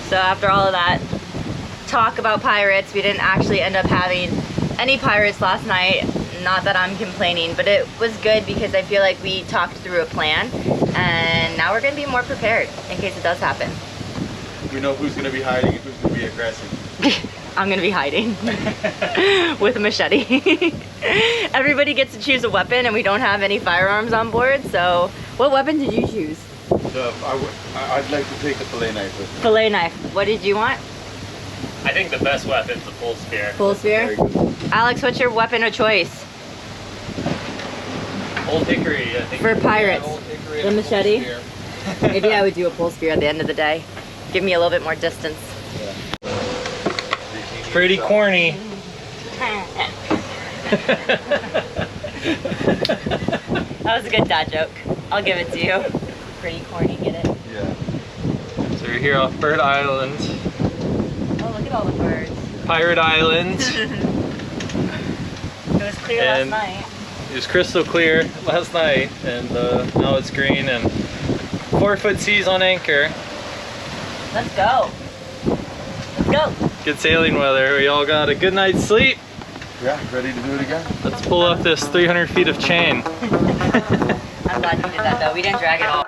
So after all of that talk about pirates, we didn't actually end up having any pirates last night. Not that I'm complaining, but it was good because I feel like we talked through a plan, and now we're gonna be more prepared in case it does happen. We know who's gonna be hiding and who's gonna be aggressive. I'm gonna be hiding with a machete. Everybody gets to choose a weapon, and we don't have any firearms on board, so what weapon did you choose? I'd like to take the fillet knife with me. Fillet knife. What did you want? I think the best weapon's the full spear. Full spear? Alex, what's your weapon of choice? Old hickory, I think. For pirates. Hickory The machete? Maybe I would do a pull spear at the end of the day. Give me a little bit more distance. It's pretty corny. That was a good dad joke. I'll give it to you. Pretty corny, get it? Yeah. So we're here off Bird Island. Oh, look at all the birds. Pirate Island. It was clear last night. It was crystal clear last night, and now it's green and 4-foot seas on anchor. Let's go. Let's go. Good sailing weather. We all got a good night's sleep. Yeah, ready to do it again? Let's pull up this 300 feet of chain. I'm glad you did that though. We didn't drag it all.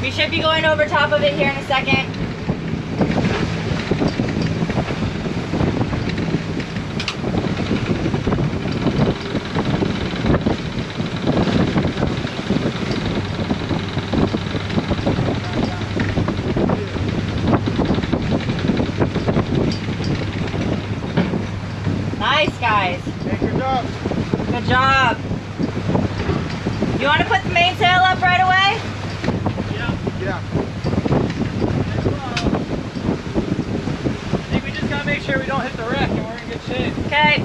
We should be going over top of it here in a second. Nice, guys. Hey, good job. Good job. You want to put the mainsail up right away? Yeah. I think we just gotta make sure we don't hit the wreck and we're in good shape. Okay.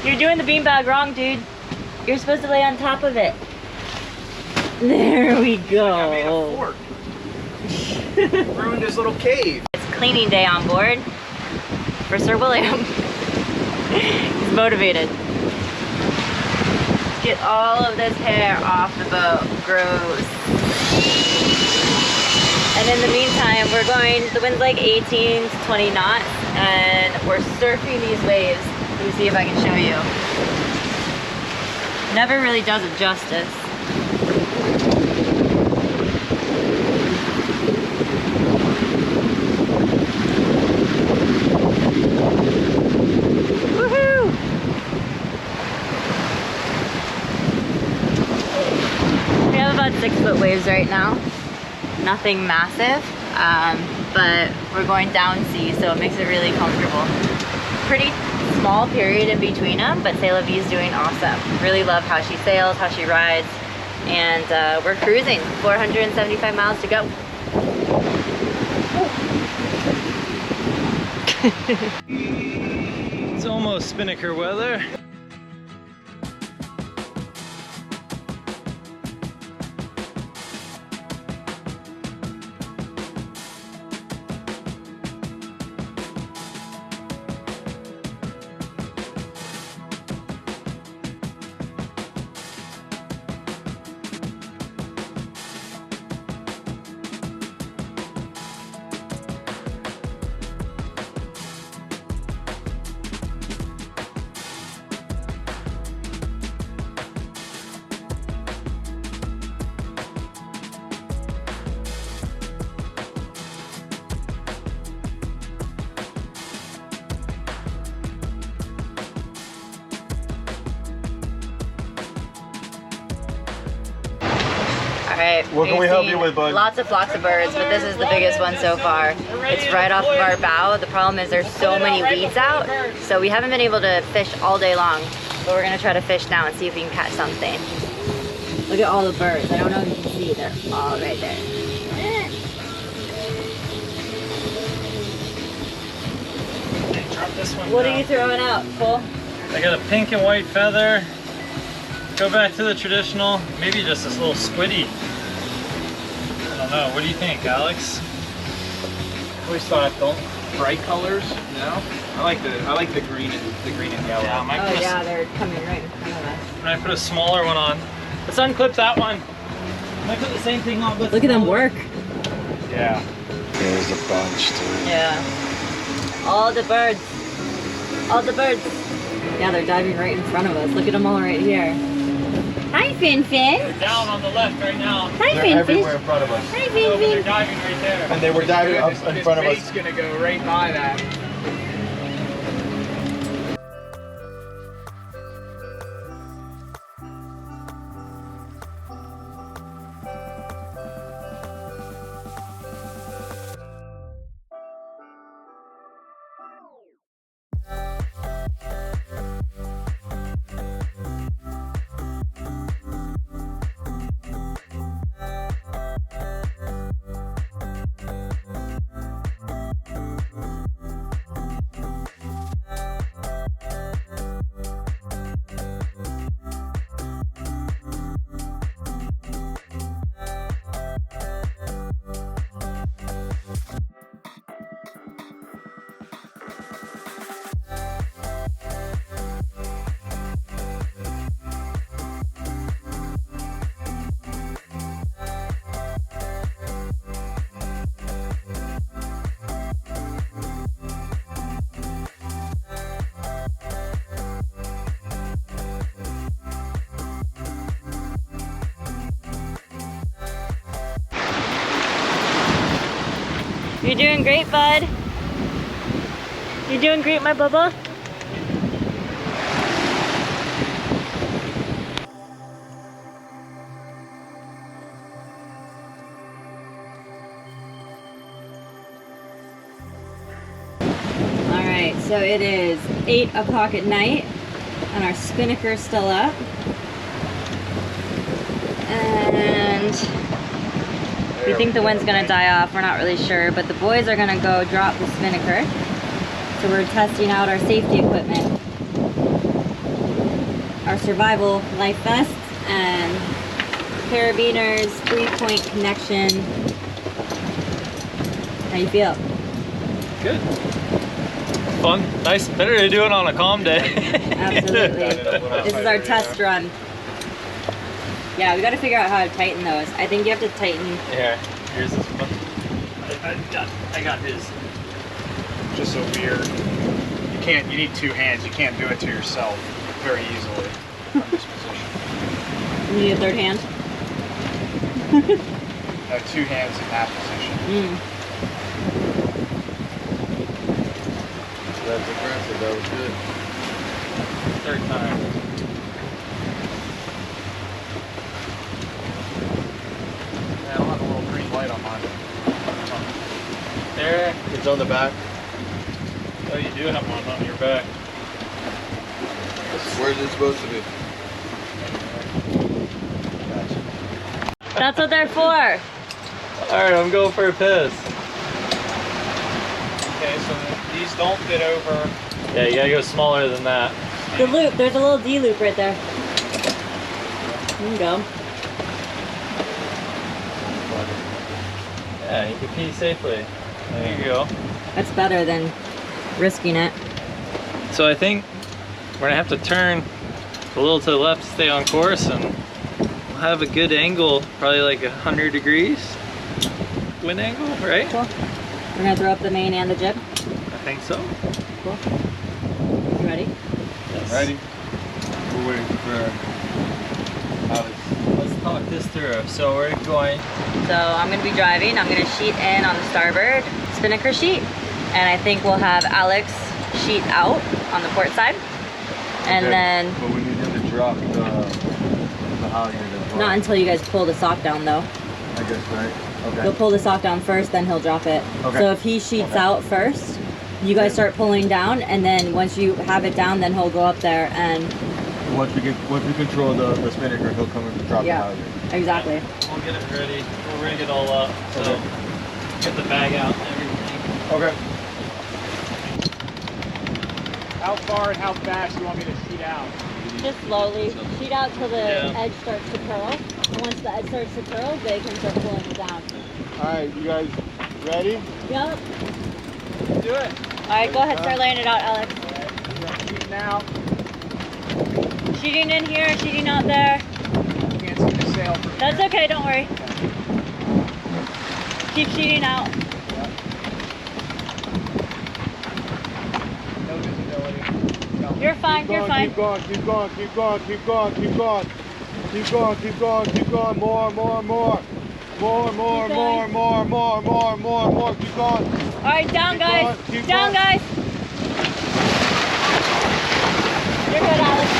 You're doing the beanbag wrong, dude. You're supposed to lay on top of it. There we go. I made a fork. Ruined his little cave. It's cleaning day on board for Sir William. He's motivated. Let's get all of this hair off the boat. Gross. And in the meantime, we're going, the wind's like 18 to 20 knots, and we're surfing these waves. Let me see if I can show you. Never really does it justice. Woohoo! We have about 6-foot waves right now. Nothing massive, but we're going down sea, so it makes it really comfortable. Pretty small period in between them, but C'est La Vie is doing awesome. Really love how she sails, how she rides, and we're cruising. 475 miles to go. It's almost spinnaker weather. All right. What can we help you with, bud? Lots of flocks of birds, but this is the biggest one so far. It's right off of our bow. The problem is there's so many weeds out, so we haven't been able to fish all day long. But we're gonna try to fish now and see if we can catch something. Look at all the birds. I don't know if you can see. They're all right there. Drop this one What down. are you throwing out, Cole? I got a pink and white feather. Go back to the traditional, maybe just this little squiddy. I don't know. What do you think, Alex? I always thought don't bright colors. No, I like the green and yellow. Yeah, I might Oh put a- yeah, they're coming right in front of us. I might put a smaller one on. Let's unclip that one. I might put the same thing on. But Look at them work. Yeah. There's a bunch too. Yeah. All the birds. All the birds. Yeah, they're diving right in front of us. Look at them all right here. Hi, Fin Fin. They're down on the left right now. Hi, They're Fin everywhere Fin. in front of us. Hi, Oh, Fin but they're Fin. diving right there. And they were diving up in front of us. Bait's gonna go right by that. You're doing great, bud. You're doing great, my bubba. Alright, so it is 8 o'clock at night and our spinnaker's still up. And we think the wind's gonna die off, we're not really sure, but the boys are gonna go drop the spinnaker. So we're testing out our safety equipment. Our survival life vests and carabiners, 3-point connection. How you feel? Good. Fun. Nice. Better to do it on a calm day. Absolutely. This is our test run. Yeah, we gotta figure out how to tighten those. I think you have to tighten. Here, here's this one. I got his. Just so weird. You need two hands. You can't do it to yourself very easily from this position. You need a third hand? No, two hands in that position. That's aggressive. That was good. Third time. Yeah, I'll have a little green light on mine. There. It's on the back. Oh, you do have one on your back. Where's it supposed to be? That's what they're for. Alright, I'm going for a piss. Okay, so these don't fit over. Yeah, you gotta go smaller than that. The loop, there's a little D loop right there. There you go. Yeah, you can pee safely. There you go. That's better than risking it. So I think we're gonna have to turn a little to the left to stay on course, and we'll have a good angle, probably like 100 degrees wind angle, right? Cool. We're gonna throw up the main and the jib. I think so. Cool. You ready? Yes. Ready? We're waiting for Alex. Let's talk this through. So we're going. So I'm gonna be driving. I'm gonna sheet in on the starboard spinnaker sheet, and I think we'll have Alex sheet out on the port side, and Okay, then But we need him to drop the out here as well. Not until you guys pull the sock down though. I guess, right? He'll Okay. pull the sock down first, then he'll drop it. Okay. So if he sheets Okay. out first, you guys start pulling down, and then once you have it down, then he'll go up there and Once we control the spinnaker, he'll come and drop Yeah. it out here. exactly. We'll get it ready. We'll rig it all up. So Okay. get the bag out and everything. Okay. How far and how fast do you want me to sheet out? Just slowly sheet out till the Yeah. edge starts to curl. And once the edge starts to curl, they can start pulling it down. All right, you guys ready? Yep. Do it. All right, go ahead, start laying it out, Alex. Sheeting out. Sheeting in here, sheeting out there. Can't see the sail from That's here. okay, don't worry. Keep sheeting out. No visibility. No. You're fine, you're fine. Keep going, keep going, keep going, keep going, keep going. Keep going, keep going, keep going. More, more, more. More, more, Keep more, going. more, more, more, more, more. Keep going. All right, down, Keep guys. going, keep Down, going. guys. You're good, Alex.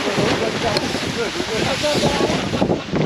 Good, good, good. Okay, good, Alex.